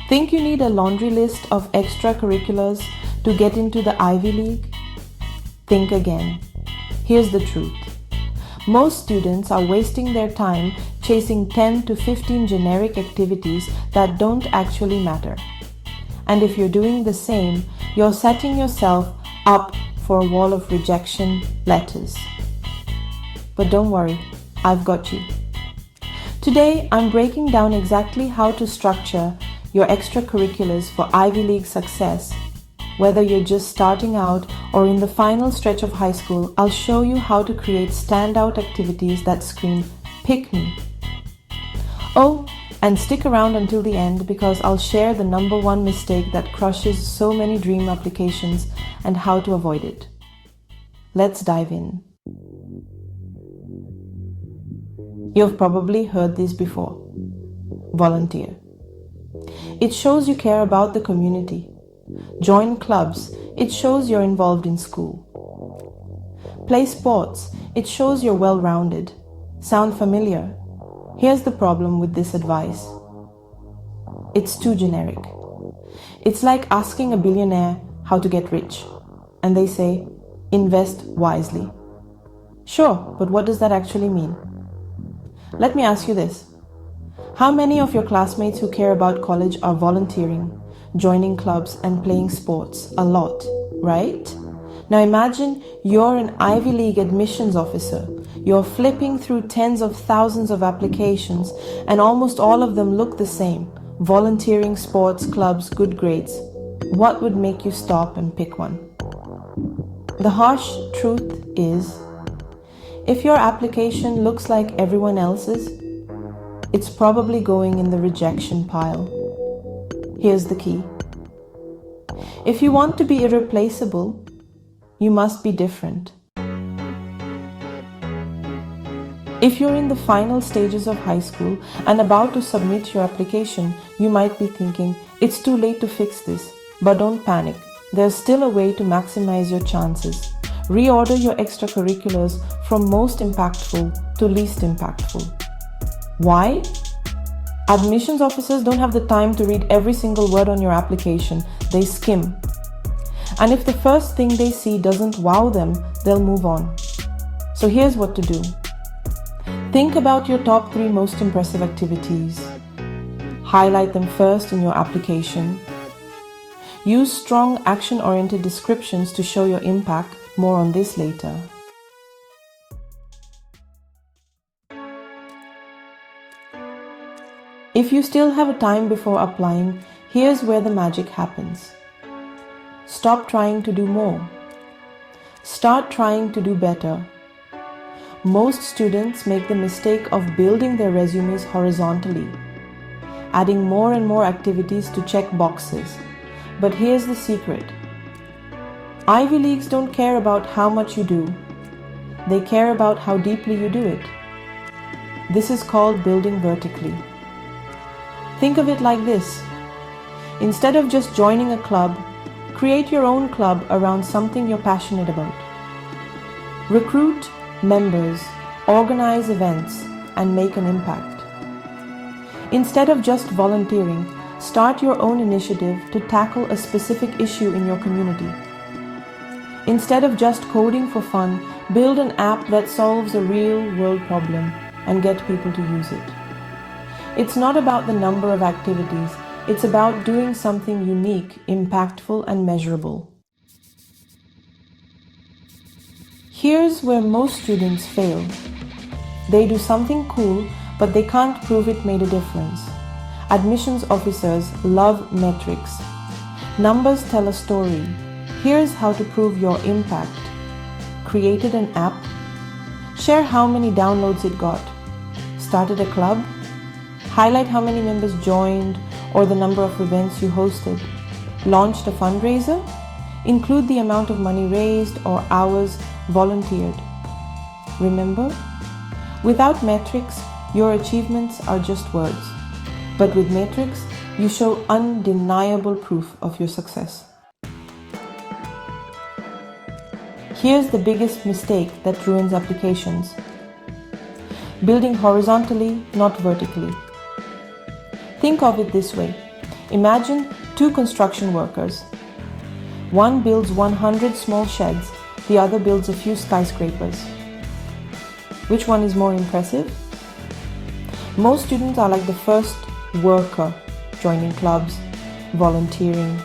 Think you need a laundry list of extracurriculars to get into the Ivy League? Think again. Here's the truth. Most students are wasting their time chasing 10 to 15 generic activities that don't actually matter. And if you're doing the same, you're setting yourself up for a wall of rejection letters. But don't worry, I've got you. Today, I'm breaking down exactly how to structure your extracurriculars for Ivy League success. Whether you're just starting out or in the final stretch of high school, I'll show you how to create standout activities that scream, "Pick me." Oh, and stick around until the end because I'll share the number one mistake that crushes so many dream applications and how to avoid it. Let's dive in. You've probably heard this before. Volunteer. It shows you care about the community. Join clubs. It shows you're involved in school. Play sports. It shows you're well-rounded. Sound familiar? Here's the problem with this advice. It's too generic. It's like asking a billionaire how to get rich, and they say, invest wisely. Sure, but what does that actually mean? Let me ask you this. How many of your classmates who care about college are volunteering, joining clubs and playing sports? A lot, right? Now imagine you're an Ivy League admissions officer. You're flipping through tens of thousands of applications and almost all of them look the same. Volunteering, sports, clubs, good grades. What would make you stop and pick one? The harsh truth is, if your application looks like everyone else's, it's probably going in the rejection pile. Here's the key. If you want to be irreplaceable, you must be different. If you're in the final stages of high school and about to submit your application, you might be thinking, it's too late to fix this. But don't panic. There's still a way to maximize your chances. Reorder your extracurriculars from most impactful to least impactful. Why? Admissions officers don't have the time to read every single word on your application. They skim. And if the first thing they see doesn't wow them, they'll move on. So here's what to do. Think about your top 3 most impressive activities. Highlight them first in your application. Use strong action-oriented descriptions to show your impact. More on this later. If you still have a time before applying, here's where the magic happens. Stop trying to do more. Start trying to do better. Most students make the mistake of building their resumes horizontally, adding more and more activities to check boxes. But here's the secret. Ivy Leagues don't care about how much you do. They care about how deeply you do it. This is called building vertically. Think of it like this. Instead of just joining a club, create your own club around something you're passionate about. Recruit members, organize events, and make an impact. Instead of just volunteering, start your own initiative to tackle a specific issue in your community. Instead of just coding for fun, build an app that solves a real-world problem and get people to use it. It's not about the number of activities, it's about doing something unique, impactful, and measurable. Here's where most students fail. They do something cool, but they can't prove it made a difference. Admissions officers love metrics. Numbers tell a story. Here's how to prove your impact. Created an app. Share how many downloads it got. Started a club. Highlight how many members joined or the number of events you hosted. Launched a fundraiser. Include the amount of money raised or hours volunteered. Remember, without metrics, your achievements are just words. But with metrics, you show undeniable proof of your success. Here's the biggest mistake that ruins applications. Building horizontally, not vertically. Think of it this way. Imagine two construction workers. One builds 100 small sheds, the other builds a few skyscrapers. Which one is more impressive? Most students are like the first worker, joining clubs, volunteering,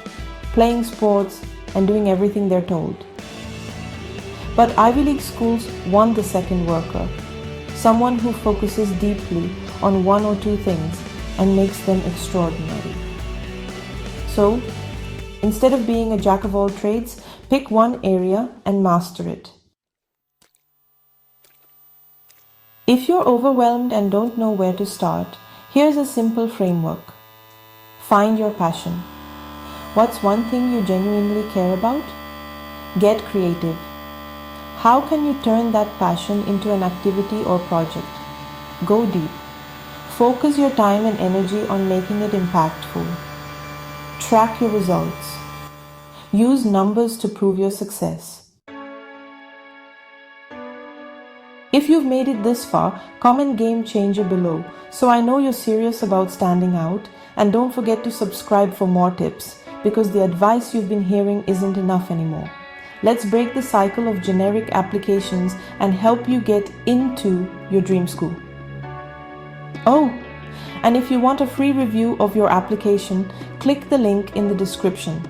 playing sports, and doing everything they're told. But Ivy League schools want the second worker, someone who focuses deeply on one or two things and makes them extraordinary. So, instead of being a jack of all trades, pick one area and master it. If you're overwhelmed and don't know where to start, here's a simple framework. Find your passion. What's one thing you genuinely care about? Get creative. How can you turn that passion into an activity or project? Go deep. Focus your time and energy on making it impactful. Track your results. Use numbers to prove your success. If you've made it this far, comment Game Changer below so I know you're serious about standing out, and don't forget to subscribe for more tips because the advice you've been hearing isn't enough anymore. Let's break the cycle of generic applications and help you get into your dream school. Oh, and if you want a free review of your application, click the link in the description.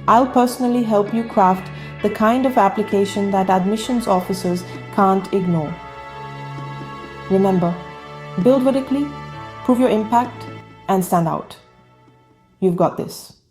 I'll personally help you craft the kind of application that admissions officers can't ignore. Remember, build vertically, prove your impact, and stand out. You've got this.